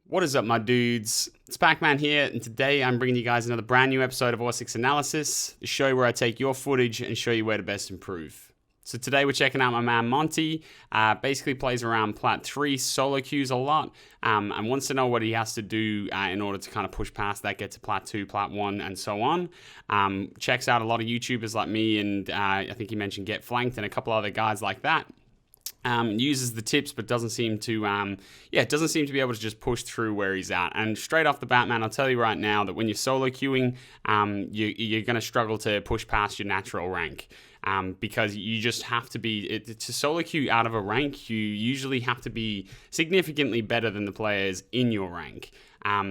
What is up, my dudes? It's Pacman here, and today I'm bringing you guys another brand new episode of Or6 Analysis, the show where I take your footage and show you where to best improve. So today we're checking out my man Montieh. Basically plays around Plat 3 solo queues a lot, and wants to know what he has to do in order to kind of push past that, get to Plat 2, Plat 1, and so on. Checks out a lot of YouTubers like me, and I think he mentioned Get Flanked and a couple other guys like that. Uses the tips, but doesn't seem to, doesn't seem to be able to just push through where he's at. And straight off the bat, man, I'll tell you right now that when you're solo queuing, you're going to struggle to push past your natural rank. Because you just have to be, to solo queue out of a rank, you usually have to be significantly better than the players in your rank.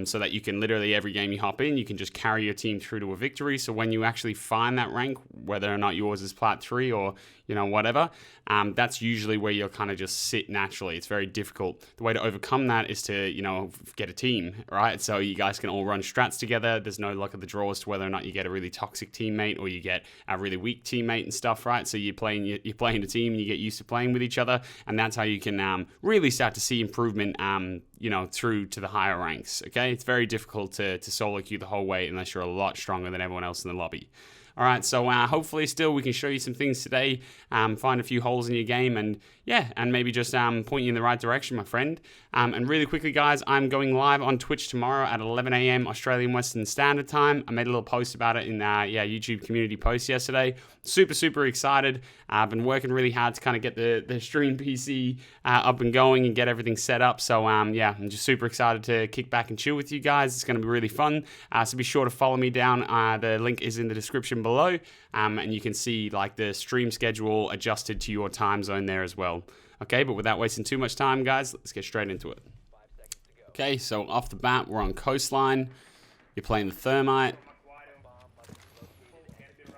So that you can literally, every game you hop in, you can just carry your team through to a victory. So when you actually find that rank, whether or not yours is Plat 3 or, whatever, that's usually where you'll kind of just sit naturally. It's very difficult. The way to overcome that is to, get a team, right? So you guys can all run strats together. There's no luck of the draw as to whether or not you get a really toxic teammate or you get a really weak teammate and stuff, right? So you're playing a team and you get used to playing with each other, and that's how you can really start to see improvement, through to the higher ranks, okay? It's very difficult to solo queue the whole way unless you're a lot stronger than everyone else in the lobby. All right, so hopefully still we can show you some things today, find a few holes in your game, and maybe just point you in the right direction, my friend. And really quickly, guys, I'm going live on Twitch tomorrow at 11 a.m. Australian Western Standard Time. I made a little post about it in YouTube community post yesterday. Super excited. I've been working really hard to kind of get the stream PC up and going and get everything set up. So I'm just super excited to kick back and chill with you guys. It's going to be really fun. So be sure to follow me down. The link is in the description below, and you can see like the stream schedule adjusted to your time zone there as well. Okay, but without wasting too much time, guys, let's get straight into it. Okay, so off the bat, we're on Coastline. You're playing the Thermite.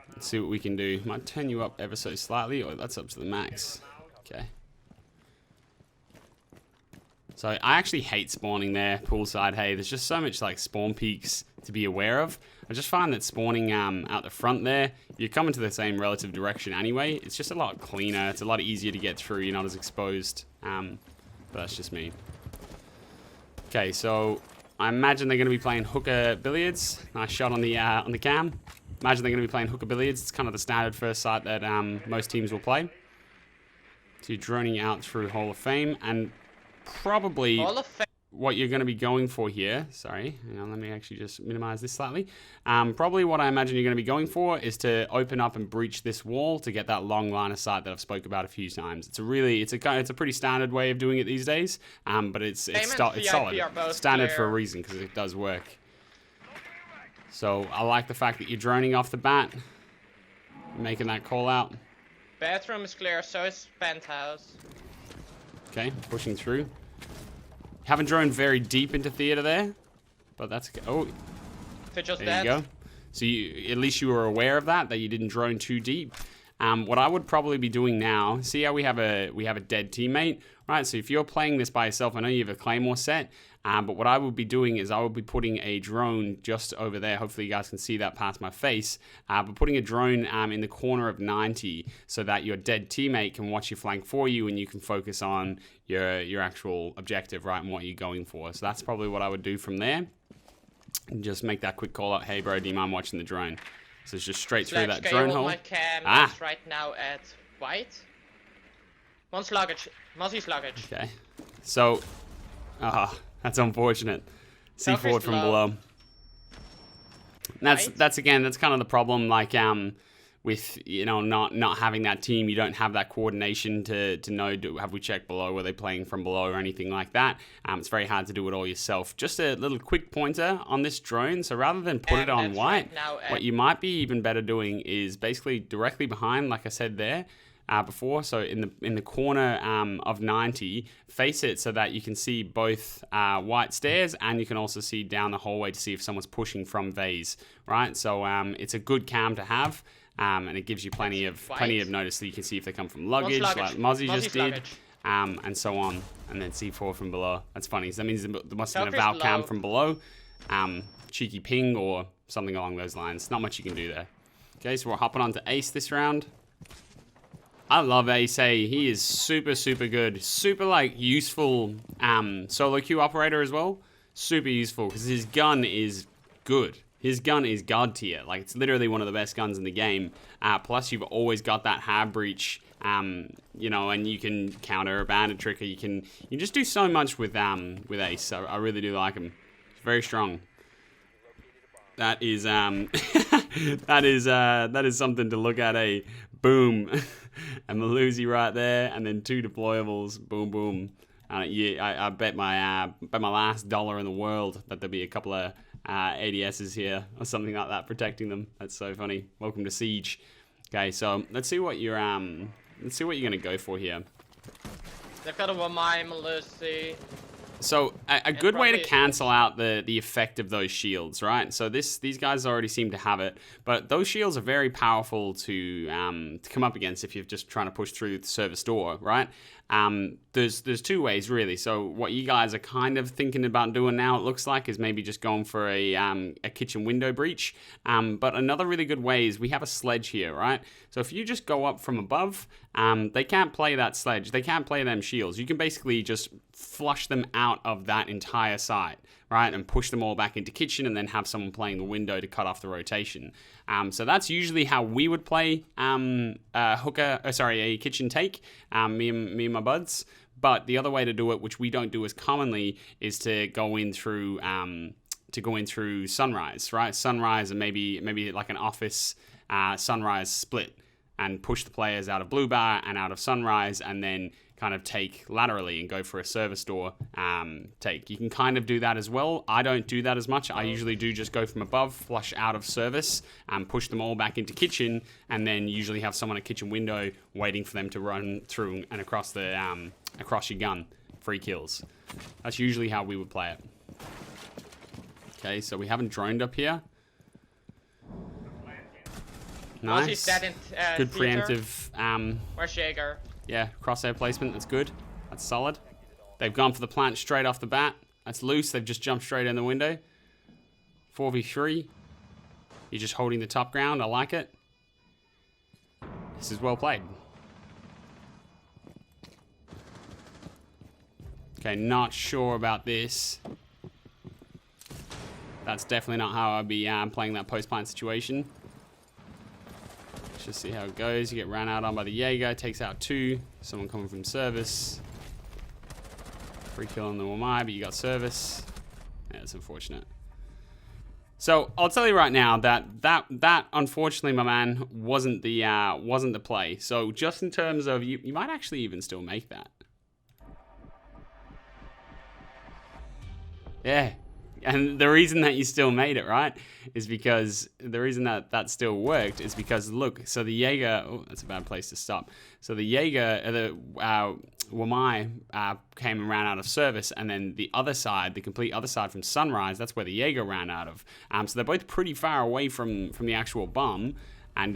Let's see what we can do. Might turn you up ever so slightly, or that's up to the max. Okay. So I actually hate spawning there, poolside. Hey, there's just so much like spawn peaks to be aware of. I just find that spawning out the front there, you're coming to the same relative direction anyway. It's just a lot cleaner. It's a lot easier to get through. You're not as exposed. But that's just me. Okay, so I imagine they're going to be playing hooker billiards. Nice shot on the cam. Imagine they're going to be playing hooker billiards. It's kind of the standard first sight that most teams will play. So you're droning out through Hall of Fame, and probably what you're going to be going for here, sorry, hang on, let me actually just minimize this slightly. Probably what I imagine you're going to be going for is to open up and breach this wall to get that long line of sight that I've spoke about a few times. It's a pretty standard way of doing it these days, but it's solid. It's standard for a reason because it does work. So I like the fact that you're droning off the bat, making that call out. Bathroom is clear, so is penthouse. Okay, pushing through. Haven't droned very deep into theater there, but that's okay. Oh, there you go. So at least you were aware of that you didn't drone too deep. What I would probably be doing now, see how we have a dead teammate, right? So if you're playing this by yourself, I know you have a Claymore set, but what I would be doing is I would be putting a drone just over there. Hopefully you guys can see that past my face, but putting a drone in the corner of 90 so that your dead teammate can watch your flank for you and you can focus on your actual objective, right, and what you're going for. So that's probably what I would do from there. And just make that quick call out, hey bro, do you mind watching the drone? So it's just straight through that drone hole. My cam is right now at white. One's luggage. Mozzie's luggage. Okay. So, that's unfortunate. See forward from below. That's kind of the problem. Like with not having that team, you don't have that coordination to know have we checked below, were they playing from below or anything like that. It's very hard to do it all yourself. Just a little quick pointer on this drone. So rather than put it on white, what you might be even better doing is basically directly behind, like I said there. Before, so in the corner of 90, face it so that you can see both white stairs and you can also see down the hallway to see if someone's pushing from vase, right? So it's a good cam to have, and it gives you plenty of notice so you can see if they come from luggage, like Montieh just did, and so on, and then C4 from below. That's funny. So that means there must have been a Val cam from below, cheeky ping or something along those lines. Not much you can do there. Okay, so we're hopping on to Ace this round. I love Ace. He is super good. Super like useful solo queue operator as well. super useful because his gun is good. His gun is god tier. Like, it's literally one of the best guns in the game. Plus, you've always got that hard breach, you know, and you can counter a bandit trick, or you can just do so much with Ace. I really do like him. He's very strong. That is that is something to look at. A boom, and Malusi right there, and then 2 deployables. Boom, boom. Yeah, I bet my last dollar in the world that there'll be a couple of ADSs here or something like that protecting them. That's so funny. Welcome to Siege. Okay, so let's see what you're gonna go for here. They've got a Wamai, Malusi. So a good way to cancel out the effect of those shields, right? So these guys already seem to have it, but those shields are very powerful to come up against if you're just trying to push through the service door, right? There's 2 ways really. So what you guys are kind of thinking about doing now, it looks like, is maybe just going for a kitchen window breach. But another really good way is we have a sledge here, right? So if you just go up from above, they can't play that sledge. They can't play them shields. You can basically just flush them out of that entire side, right? And push them all back into kitchen, and then have someone playing the window to cut off the rotation. So that's usually how we would play a kitchen take, me and my buds. But the other way to do it, which we don't do as commonly, is to go in through sunrise, right? Sunrise, and maybe like an office sunrise split, and push the players out of blue bar and out of sunrise, and then kind of take laterally and go for a service door take. You can kind of do that as well. I don't do that as much. I usually do just go from above, flush out of service, push them all back into kitchen, and then usually have someone at kitchen window waiting for them to run through and across your gun. Free kills. That's usually how we would play it. Okay, so we haven't droned up here. Nice. Good preemptive. Where's Jaeger? Yeah, crosshair placement, that's good. That's solid. They've gone for the plant straight off the bat. That's loose, they've just jumped straight in the window. 4v3. You're just holding the top ground, I like it. This is well played. Okay, not sure about this. That's definitely not how I'd be playing that post-plant situation. Just see how it goes. You get ran out on by the Jaeger, takes out 2. Someone coming from service. Free kill on the Wamai, but you got service. Yeah, it's unfortunate. So I'll tell you right now that unfortunately, my man, wasn't the play. So just in terms of you might actually even still make that. Yeah. And the reason that you still made it, right, is because the reason that still worked is because, look, so the Jaeger, oh, that's a bad place to stop. So the Jaeger, the Wamai came and ran out of service, and then the other side, the complete other side from Sunrise, that's where the Jaeger ran out of. So they're both pretty far away from the actual bomb. And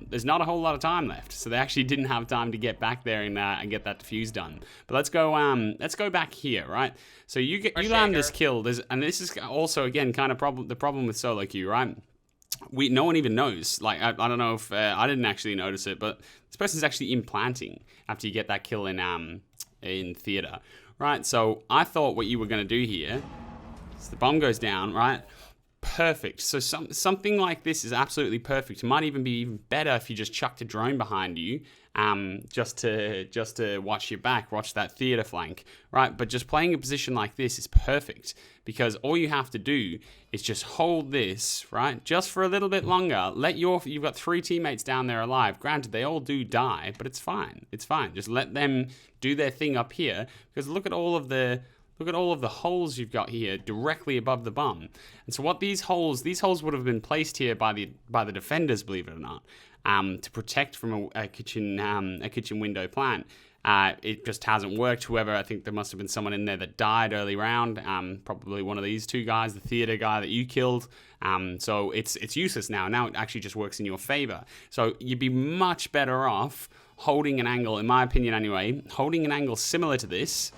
there's not a whole lot of time left, so they actually didn't have time to get back there and get that defuse done. But let's go back here, right? So you land this kill, and this is also again kind of the problem with solo queue, right? No one even knows. Like I don't know if I didn't actually notice it, but this person's actually implanting after you get that kill in theater, right? So I thought what you were gonna do here is the bomb goes down, right? Perfect. So something like this is absolutely perfect. It might even be even better if you just chucked a drone behind you, just to watch your back, watch that theater flank, right? But just playing a position like this is perfect because all you have to do is just hold this, right, just for a little bit longer. You've got 3 teammates down there alive. Granted, they all do die, but it's fine. It's fine. Just let them do their thing up here because look at all of the holes you've got here directly above the bomb. And so what these holes would have been placed here by the defenders, believe it or not, to protect from a kitchen window plant. It just hasn't worked. Whoever, I think there must have been someone in there that died early round. Probably one of these 2 guys, the theater guy that you killed. So it's useless now. Now it actually just works in your favor. So you'd be much better off holding an angle, in my opinion anyway, holding an angle similar to this,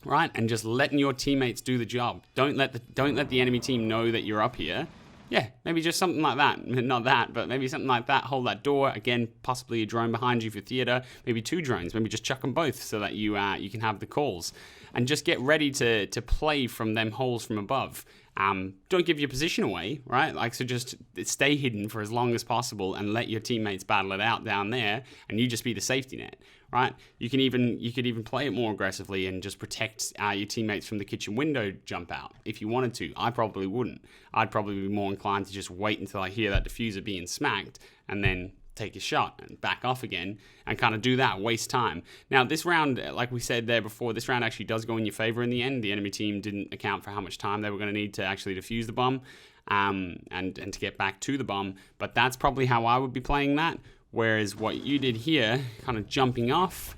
right, and just letting your teammates do the job. Don't let the enemy team know that you're up here, Yeah, maybe just something like that. Not that, but maybe something like that. Hold that door. Again, possibly a drone behind you for theater. Maybe 2 drones. Maybe just chuck them both so that you can have the calls. And just get ready to play from them holes from above. Don't give your position away, right? Like, so just stay hidden for as long as possible and let your teammates battle it out down there, and you just be the safety net, right? You could even play it more aggressively and just protect your teammates from the kitchen window jump out if you wanted to. I probably wouldn't. I'd probably be more inclined to just wait until I hear that diffuser being smacked and then take a shot and back off again and kind of do that, waste time. Now, this round, like we said there before, this round actually does go in your favor in the end. The enemy team didn't account for how much time they were going to need to actually defuse the bomb and to get back to the bomb, but that's probably how I would be playing that. Whereas what you did here, kind of jumping off,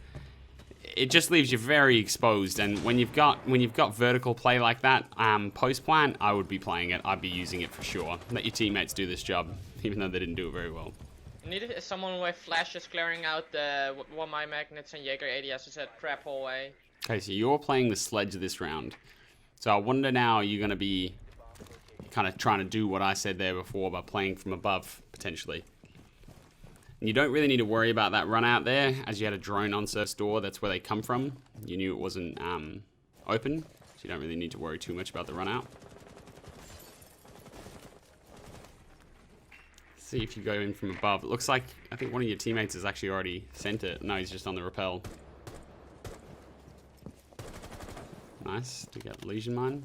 it just leaves you very exposed. And when you've got vertical play like that, post plant, I would be playing it. I'd be using it for sure. Let your teammates do this job, even though they didn't do it very well. You need someone with flashes clearing out the 1 magnets and Jaeger ADSs at crap hallway. Okay, so you're playing the sledge this round. So I wonder now you're going to be kind of trying to do what I said there before about playing from above, potentially. And you don't really need to worry about that run out there, as you had a drone on surf's door. That's where they come from. You knew it wasn't open, so you don't really need to worry too much about the run out. See if you go in from above. It looks like, I think one of your teammates has actually already sent it. No, he's just on the rappel. Nice to get lesion mine.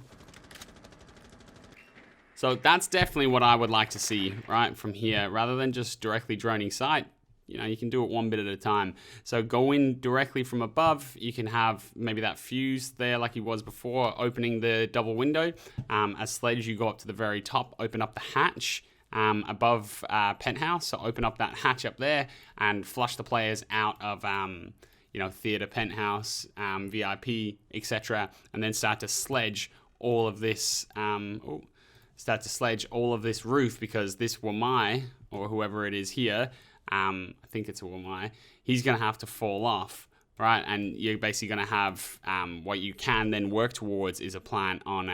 So that's definitely what I would like to see, right, from here. Rather than just directly droning sight, you know, you can do it 1 bit at a time. So go in directly from above. You can have maybe that fuse there like he was before, opening the double window. As Sledge, you go up to the very top, open up the hatch above penthouse. So open up that hatch up there and flush the players out of, you know, theater, penthouse, VIP, etc. And then start to sledge all of this, start to sledge all of this roof, because this Wamai, or whoever it is here, I think it's a Wamai, he's going to have to fall off, right? And you're basically going to have what you can then work towards is a plant on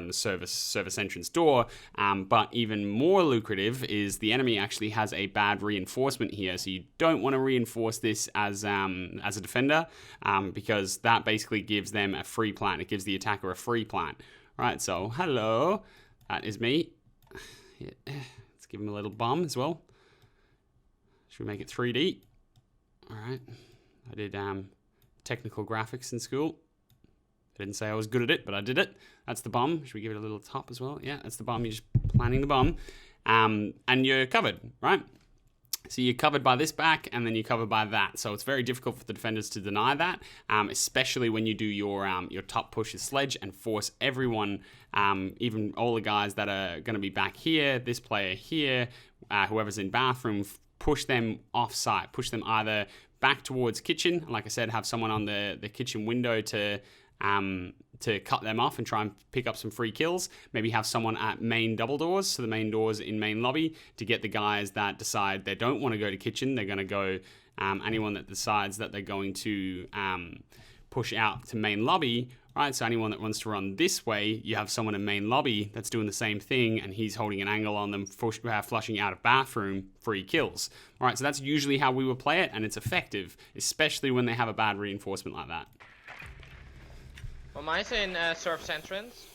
the service entrance door. But even more lucrative is the enemy actually has a bad reinforcement here, so you don't want to reinforce this as a defender, because that basically gives them a free plant. It gives the attacker a free plant, right? So hello, that is me. Yeah. Let's give him a little bomb as well. Should we make it 3D? All right. I did technical graphics in school. I didn't say I was good at it, but I did it. That's the bomb. Should we give it a little top as well? Yeah, that's the bomb. You're just planting the bomb. And you're covered, right? So you're covered by this back, and then you're covered by that. So it's very difficult for the defenders to deny that, especially when you do your top push as Sledge and force everyone, even all the guys that are going to be back here, this player here, whoever's in bathroom, push them off site, push them either back towards kitchen. Like I said, have someone on the kitchen window to cut them off and try and pick up some free kills. Maybe have someone at main double doors, so the main doors in main lobby, to get the guys that decide they don't want to go to kitchen. They're going to go, anyone that decides that they're going to push out to main lobby, right? So anyone that wants to run this way, you have someone in main lobby that's doing the same thing, and he's holding an angle on them, flushing out of bathroom, free kills. All right, so that's usually how we would play it, and it's effective, especially when they have a bad reinforcement like that. Well, mine's in Surf's entrance.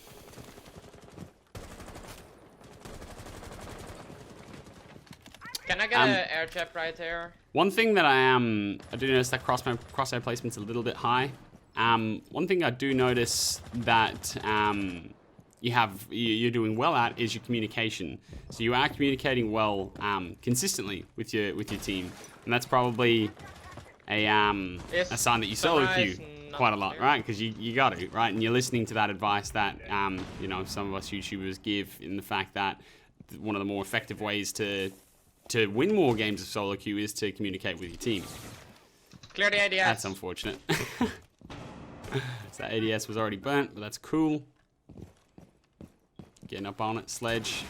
Can I get an air jab right there? One thing that I do notice that crosshair placement's a little bit high. One thing I do notice that you're doing well at is your communication. So you are communicating well consistently with your team, and that's probably a sign that you solo queue quite a lot, right? Because you got to, right? And you're listening to that advice that you know, some of us YouTubers give, in the fact that one of the more effective ways to win more games of solo queue is to communicate with your team. Clear the ADS. That's unfortunate. So that ADS was already burnt, but that's cool. Getting up on it, Sledge.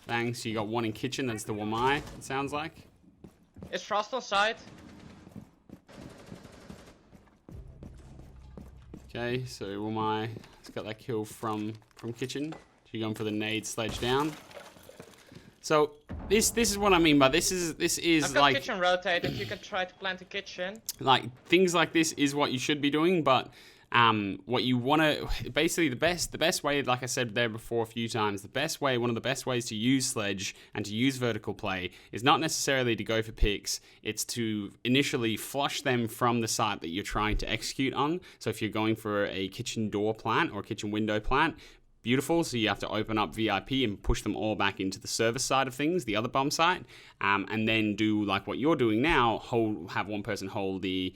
Bang, so you got one in kitchen, that's the Wamai, it sounds like. Is Frost on side? Okay, so Wamai has got that kill from kitchen. So you're going for the nade, Sledge down. So this is what I mean by this is I've got like kitchen rotate. If you can try to plant a kitchen. like things like this is what you should be doing, but what you want to basically the best way, like I said there before a few times, one of the best ways to use sledge and to use vertical play is not necessarily to go for picks. It's to initially flush them from the site that you're trying to execute on. So if you're going for a kitchen door plant or kitchen window plant, beautiful. So you have to open up VIP and push them all back into the service side of things, the other bum site, and then do like what you're doing now. Have one person hold the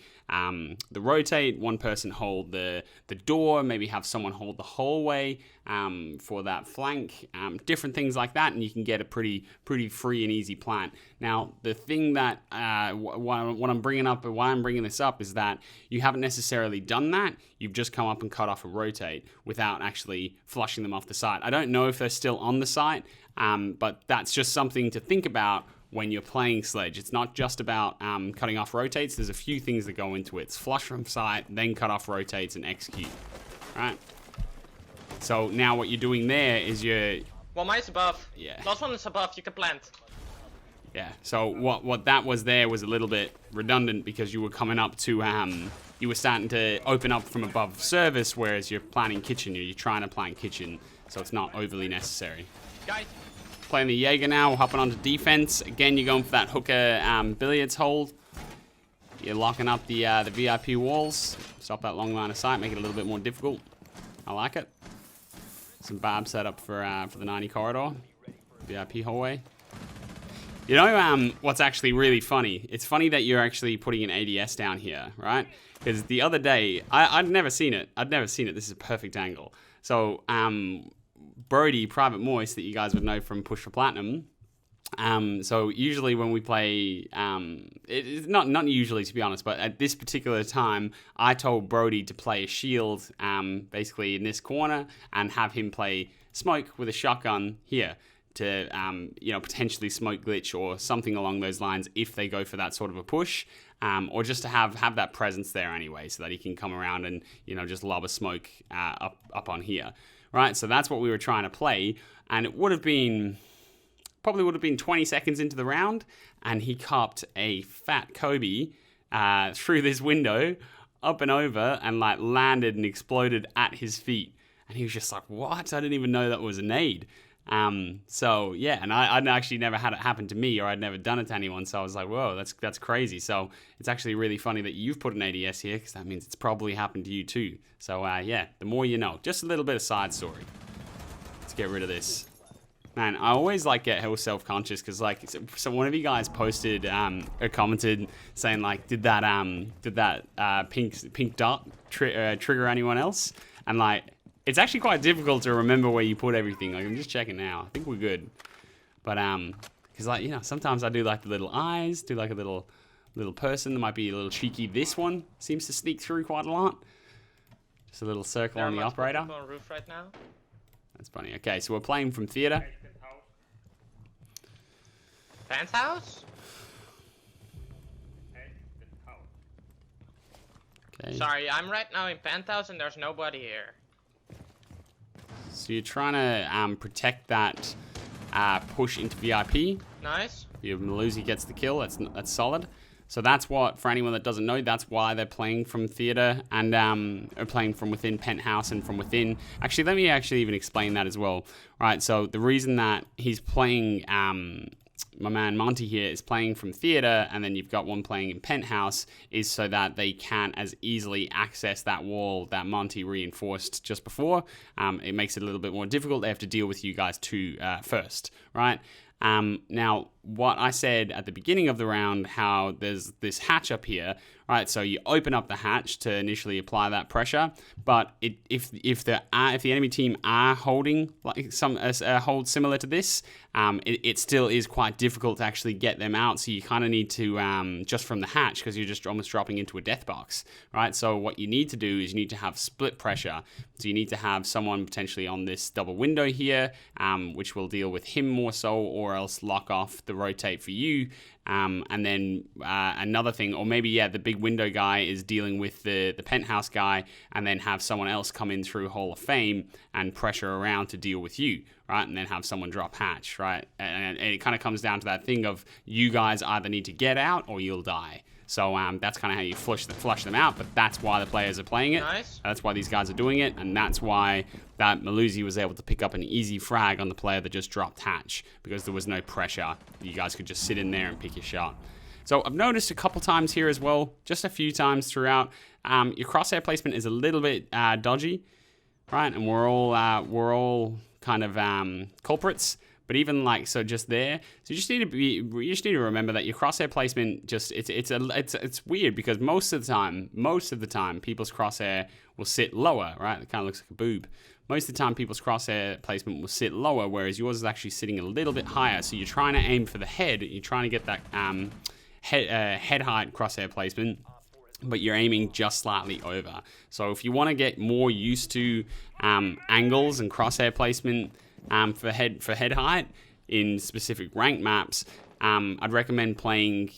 rotate, one person hold the door, maybe have someone hold the hallway for that flank, different things like that, and you can get a pretty free and easy plant. Now, the thing that what I'm bringing up, and why I'm bringing this up, is that you haven't necessarily done that. You've just come up and cut off a rotate without actually flushing them off the site. I don't know if they're still on the site, but that's just something to think about when you're playing sledge. It's not just about cutting off rotates. There's a few things that go into it. It's flush from site, then cut off rotates and execute, right? So now what you're doing there is Well, mine's above. Yeah. Last one is above. You can plant. Yeah, so what that was there was a little bit redundant because you were coming up to, you were starting to open up from above service, whereas you're planning kitchen, you're trying to plan kitchen, so it's not overly necessary. Guys. Playing the Jaeger now, hopping onto defense. Again, you're going for that hooker billiards hold. You're locking up the VIP walls. Stop that long line of sight, make it a little bit more difficult. I like it. Some barb set up for the 90 corridor, VIP hallway. You know what's actually really funny? It's funny that you're actually putting an ADS down here, right? Because the other day, I'd never seen it. This is a perfect angle. So, Brody, Private Moist, that you guys would know from Push for Platinum. So usually when we play, it's not usually to be honest, but at this particular time, I told Brody to play a shield, basically in this corner, and have him play smoke with a shotgun here to, potentially smoke glitch or something along those lines if they go for that sort of a push, or just to have that presence there anyway, so that he can come around and, just lob a smoke up on here. Right, so that's what we were trying to play, and it probably would have been 20 seconds into the round, and he copped a fat Kobe through this window, up and over, and like landed and exploded at his feet. And he was just like, what? I didn't even know that was a nade. So yeah, and I'd actually never had it happen to me, or I'd never done it to anyone, so I was like, whoa, that's crazy. So it's actually really funny that you've put an ADS here, because that means it's probably happened to you too. So yeah, the more you know. Just a little bit of side story. Let's get rid of this. Man, I always get hell self-conscious, because so one of you guys posted or commented saying did that pink dot trigger anyone else? And it's actually quite difficult to remember where you put everything. I'm just checking now. I think we're good. But because sometimes I do the little eyes, do a little person that might be a little cheeky. This one seems to sneak through quite a lot. Just a little circle on the operator. On roof right now. That's funny. Okay, so we're playing from theater. Penthouse? Okay. Sorry, I'm right now in penthouse and there's nobody here. So you're trying to protect that push into VIP. Nice. Your Malusi gets the kill. That's solid. So that's what, for anyone that doesn't know, that's why they're playing from theater and are playing from within penthouse and from within. Actually, let me even explain that as well. Right. So the reason that he's playing, my man Montieh here is playing from theater, and then you've got one playing in penthouse, is so that they can't as easily access that wall that Montieh reinforced just before. It makes it a little bit more difficult. They have to deal with you guys two first, right? Now, what I said at the beginning of the round, how there's this hatch up here, right? So you open up the hatch to initially apply that pressure, but if the enemy team are holding some hold similar to this, it still is quite difficult to actually get them out. So you kind of need to just from the hatch, because you're just almost dropping into a death box, right? So what you need to do is you need to have split pressure. So you need to have someone potentially on this double window here, which will deal with him more so, or else lock off the the rotate for you. And then another thing, or maybe, the big window guy is dealing with the penthouse guy, and then have someone else come in through Hall of Fame and pressure around to deal with you, right? And then have someone drop hatch, right? And it kind of comes down to that thing of you guys either need to get out or you'll die. So that's kind of how you flush them out, but that's why the players are playing it. Nice. That's why these guys are doing it, and that's why that Melusi was able to pick up an easy frag on the player that just dropped hatch, because there was no pressure. You guys could just sit in there and pick your shot. So I've noticed a couple times here as well, just a few times throughout, your crosshair placement is a little bit dodgy, right? And we're all kind of culprits. But even like, so just there, so you just need to remember that your crosshair placement it's weird, because most of the time people's crosshair will sit lower, right? It kind of looks like a boob. Most of the time people's crosshair placement will sit lower, whereas yours is actually sitting a little bit higher. So you're trying to aim for the head, you're trying to get that head height crosshair placement, but you're aiming just slightly over. So if you want to get more used to angles and crosshair placement for head height in specific ranked maps, I'd recommend playing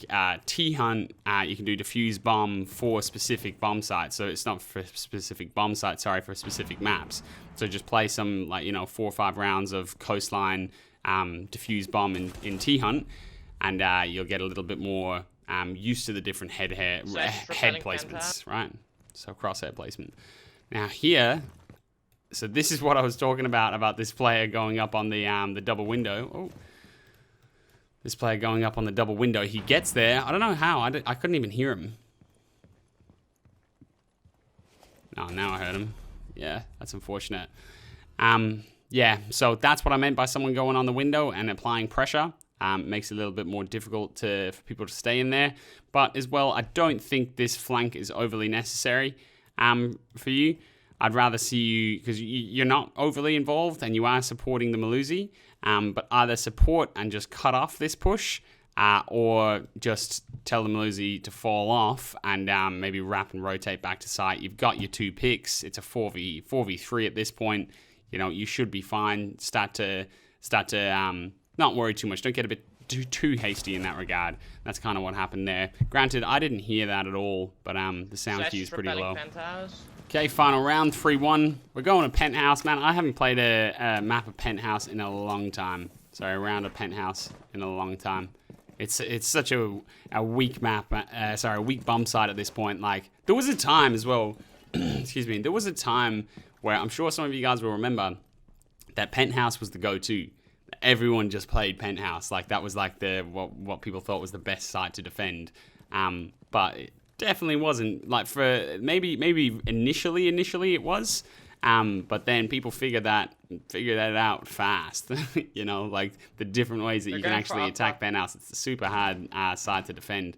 T-Hunt. You can do diffuse bomb for specific bomb sites. So it's not for specific bomb sites, for specific maps. So just play some 4 or 5 rounds of coastline diffuse bomb in T-Hunt, and you'll get a little bit more used to the different head placements, right? So crosshair placement. Now here, so this is what I was talking about this player going up on the double window. Oh, this player going up on the double window. He gets there. I don't know how. I couldn't even hear him. Oh, now I heard him. Yeah, that's unfortunate. Yeah, so that's what I meant by someone going on the window and applying pressure. Makes it a little bit more difficult for people to stay in there. But as well, I don't think this flank is overly necessary for you. I'd rather see you, because you're not overly involved and you are supporting the Melusi, but either support and just cut off this push, or just tell the Melusi to fall off and maybe wrap and rotate back to site. You've got your 2 picks. It's a 4v3 at this point. You should be fine. Start to not worry too much. Don't get a bit too hasty in that regard. That's kind of what happened there. Granted, I didn't hear that at all, but the sound cue is pretty low. Penthouse. Okay, final round, 3-1. We're going to Penthouse, man. I haven't played a map of Penthouse in a long time. Sorry, a round of Penthouse in a long time. It's such a weak map, a weak bomb site at this point. Like, there was a time as well, excuse me, there was a time where I'm sure some of you guys will remember that Penthouse was the go-to. Everyone just played Penthouse. Like, that was like what people thought was the best site to defend. But it definitely wasn't. Like, for maybe initially it was. But then people figured that out fast. Like the different ways that you can actually attack Penthouse. It's a super hard side to defend.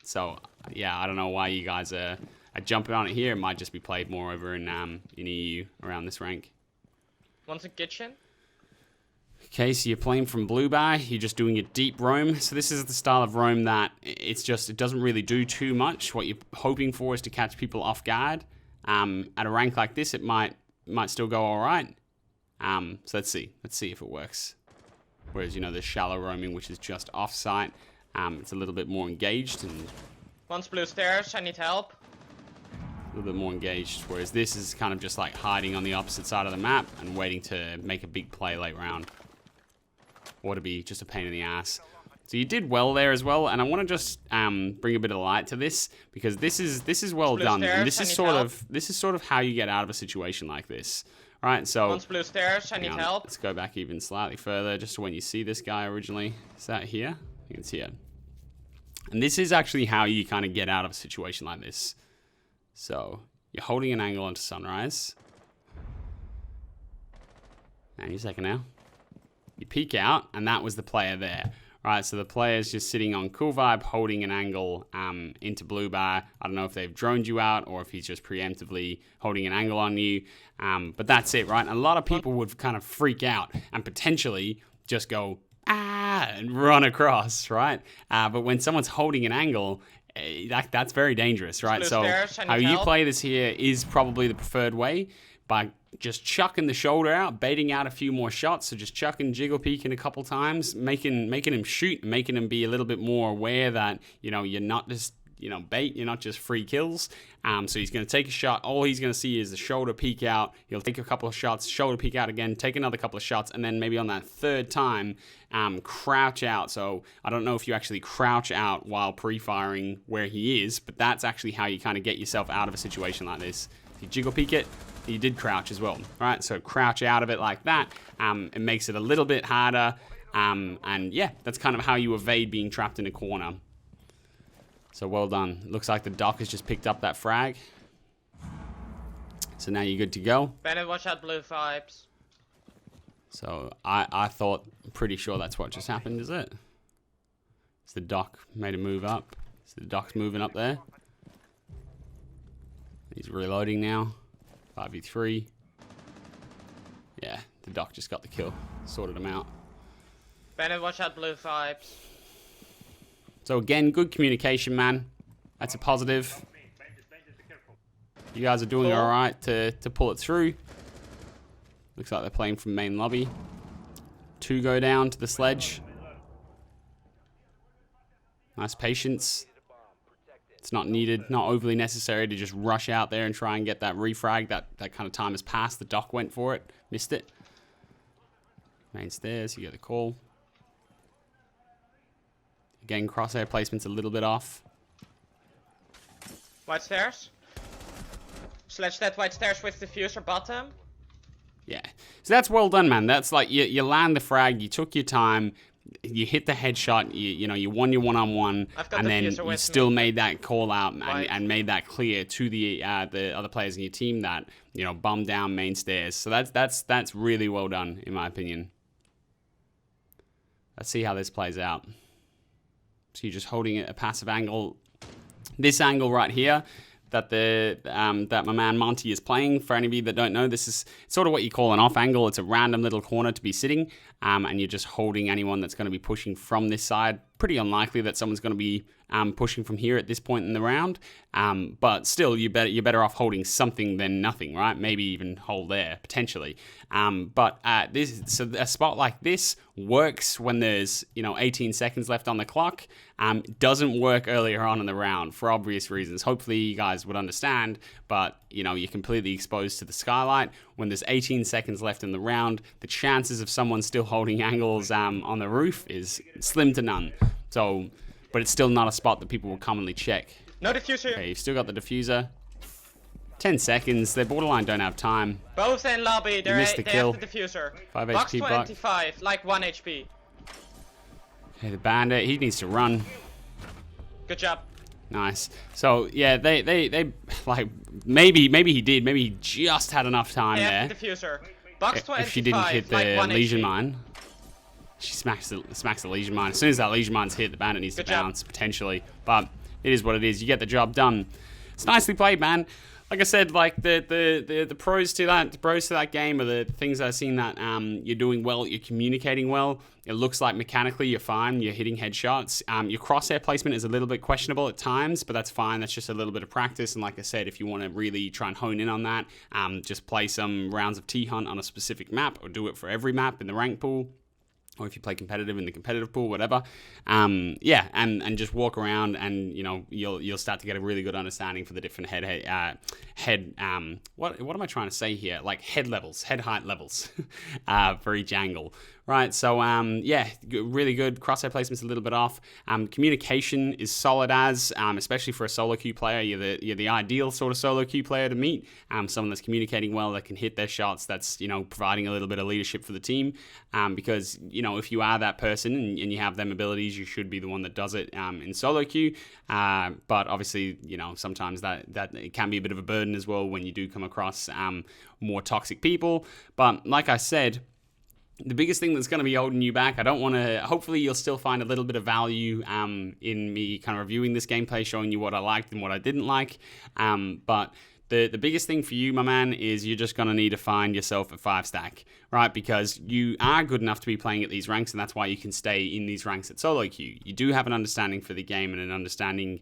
So yeah, I don't know why you guys are jumping on it here. It might just be played more over in EU around this rank. One's in kitchen. Okay, so you're playing from blue bar, you're just doing a deep roam. So this is the style of roam that it doesn't really do too much. What you're hoping for is to catch people off guard. At a rank like this, it might still go all right. So let's see if it works. Whereas, the shallow roaming, which is just off-site, it's a little bit more engaged and One's blue stairs, I need help. a little bit more engaged. Whereas this is kind of just like hiding on the opposite side of the map and waiting to make a big play late round. Or to be just a pain in the ass. So you did well there as well, and I want to just bring a bit of light to this, because this is well done, and this is sort of how you get out of a situation like this, right? So One's blue stairs, I need help. Let's go back even slightly further, just to when you see this guy originally. Is that here? You can see it. And this is actually how you kind of get out of a situation like this. So you're holding an angle onto sunrise. Hang on a second now. You peek out, and that was the player there. Right, so the player's just sitting on cool vibe, holding an angle into blue bar. I don't know if they've droned you out or if he's just preemptively holding an angle on you. But that's it, right? And a lot of people would kind of freak out and potentially just go, and run across, right? But when someone's holding an angle, that's very dangerous, right? So how you play this here is probably the preferred way. by just chucking the shoulder out, baiting out a few more shots. So just chucking, jiggle peeking a couple times, making him shoot, making him be a little bit more aware that, you're not just, bait, you're not just free kills. So he's going to take a shot. All he's going to see is the shoulder peek out. He'll take a couple of shots, shoulder peek out again, take another couple of shots, and then maybe on that third time, crouch out. So I don't know if you actually crouch out while pre-firing where he is, but that's actually how you kind of get yourself out of a situation like this. If you jiggle peek it, you did crouch as well, right? So crouch out of it like that. It makes it a little bit harder. And yeah, that's kind of how you evade being trapped in a corner. So well done. Looks like the doc has just picked up that frag. So now you're good to go. Bennett, watch out, blue vibes. So I'm pretty sure that's what just happened, is it? Is the doc made a move up? Is the doc's moving up there? He's reloading now. 5v3. Yeah, the doc just got the kill. Sorted him out. Bennett, watch out, blue vibes. So again, good communication, man. That's a positive. You guys are doing all right to pull it through. Looks like they're playing from main lobby. 2 go down to the sledge. Nice patience. It's not needed, not overly necessary to just rush out there and try and get that refrag. That kind of time has passed. The doc went for it, missed it. Main stairs, you get the call. Again, crosshair placement's a little bit off. White stairs. Sledge that white stairs with diffuser bottom. Yeah, so that's well done, man. That's like you land the frag, you took your time, you hit the headshot, you won your one-on-one, and then you still made that call out and made that clear to the other players in your team that bum down main stairs. So that's really well done in my opinion. Let's see how this plays out. So you're just holding it a passive angle. This angle right here that that my man Montieh is playing. For any of you that don't know, this is sort of what you call an off angle. It's a random little corner to be sitting, and you're just holding anyone that's going to be pushing from this side. Pretty unlikely that someone's going to be pushing from here at this point in the round, but still, you're better off holding something than nothing, right? Maybe even hold there potentially. But a spot like this works when there's 18 seconds left on the clock. Doesn't work earlier on in the round for obvious reasons. Hopefully you guys would understand, but you're completely exposed to the skylight. When there's 18 seconds left in the round, the chances of someone still holding angles on the roof is slim to none. So, but it's still not a spot that people will commonly check. No diffuser. Okay, you've still got the diffuser. 10 seconds. They borderline don't have time. Both in lobby. They have the diffuser. 5 Box HP 25, like 1 HP. Okay, the bandit. He needs to run. Good job. Nice. So yeah, they like maybe he did. Maybe he just had enough time there. The diffuser. Box 25. If she didn't hit the like lesion mine. She smacks the lesion mine. As soon as that lesion mine's hit, the bandit needs to bounce, potentially. But it is what it is. You get the job done. It's nicely played, man. Like I said, like the pros to that game are the things I've seen that you're doing well, you're communicating well. It looks like mechanically you're fine, you're hitting headshots. Your crosshair placement is a little bit questionable at times, but that's fine. That's just a little bit of practice. And like I said, if you want to really try and hone in on that, just play some rounds of T-Hunt on a specific map, or do it for every map in the rank pool. Or if you play competitive in the competitive pool, whatever, yeah, and just walk around, and you'll start to get a really good understanding for the different what am I trying to say here? Like head height levels, for each angle, right? So yeah, really good. Crosshair placement's a little bit off. Communication is solid especially for a solo queue player. You're the ideal sort of solo queue player to meet. Someone that's communicating well, that can hit their shots, that's providing a little bit of leadership for the team, because if you are that person and you have them abilities, you should be the one that does it in solo queue. But obviously, sometimes that it can be a bit of a burden as well when you do come across more toxic people. But like I said, the biggest thing that's going to be holding you back, hopefully you'll still find a little bit of value in me kind of reviewing this gameplay, showing you what I liked and what I didn't like. But The biggest thing for you, my man, is you're just going to need to find yourself a 5-stack, right? Because you are good enough to be playing at these ranks, and that's why you can stay in these ranks at solo queue. You do have an understanding for the game and an understanding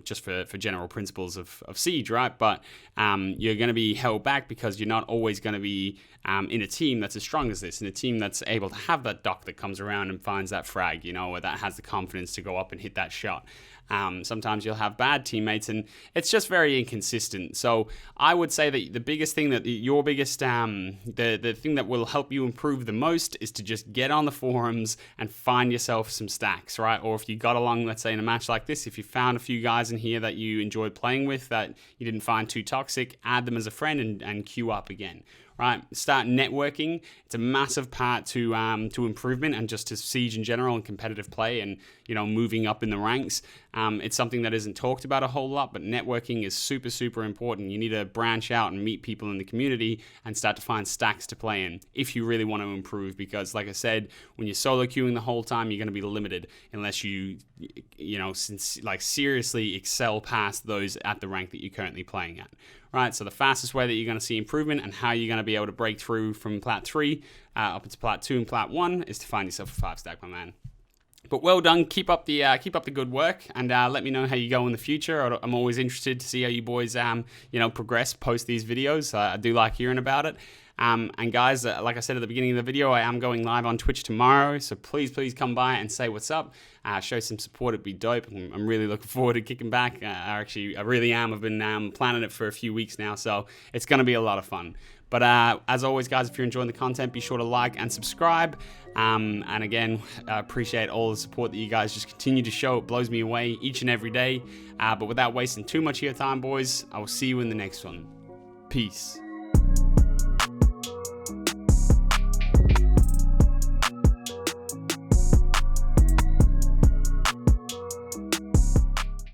just for general principles of Siege, right? But you're going to be held back because you're not always going to be in a team that's as strong as this, in a team that's able to have that doc that comes around and finds that frag, you know, or that has the confidence to go up and hit that shot. Sometimes you'll have bad teammates, and it's just very inconsistent. So I would say that the biggest thing that your biggest, the thing that will help you improve the most is to just get on the forums and find yourself some stacks, right? Or if you got along, let's say in a match like this, if you found a few guys in here that you enjoyed playing with that you didn't find too toxic, add them as a friend and queue up again. Right, start networking. It's a massive part to improvement and just to Siege in general and competitive play and, you know, moving up in the ranks. It's something that isn't talked about a whole lot, but networking is super, super important. You need to branch out and meet people in the community and start to find stacks to play in if you really want to improve. Because, like I said, when you're solo queuing the whole time, you're going to be limited unless you know, seriously excel past those at the rank that you're currently playing at. Right, so the fastest way that you're going to see improvement and how you're going to be able to break through from Plat 3 up into Plat 2 and Plat 1 is to find yourself a 5-stack, my man. But well done, keep up the good work, and let me know how you go in the future. I'm always interested to see how you boys progress post these videos. I do like hearing about it. And guys, like I said at the beginning of the video, I am going live on Twitch tomorrow, so please come by and say what's up. Show some support, it'd be dope. I'm really looking forward to kicking back. I really am. I've been planning it for a few weeks now, so it's going to be a lot of fun. But as always, guys, if you're enjoying the content, be sure to like and subscribe. And again, I appreciate all the support that you guys just continue to show. It blows me away each and every day. But without wasting too much of your time, boys, I will see you in the next one. Peace.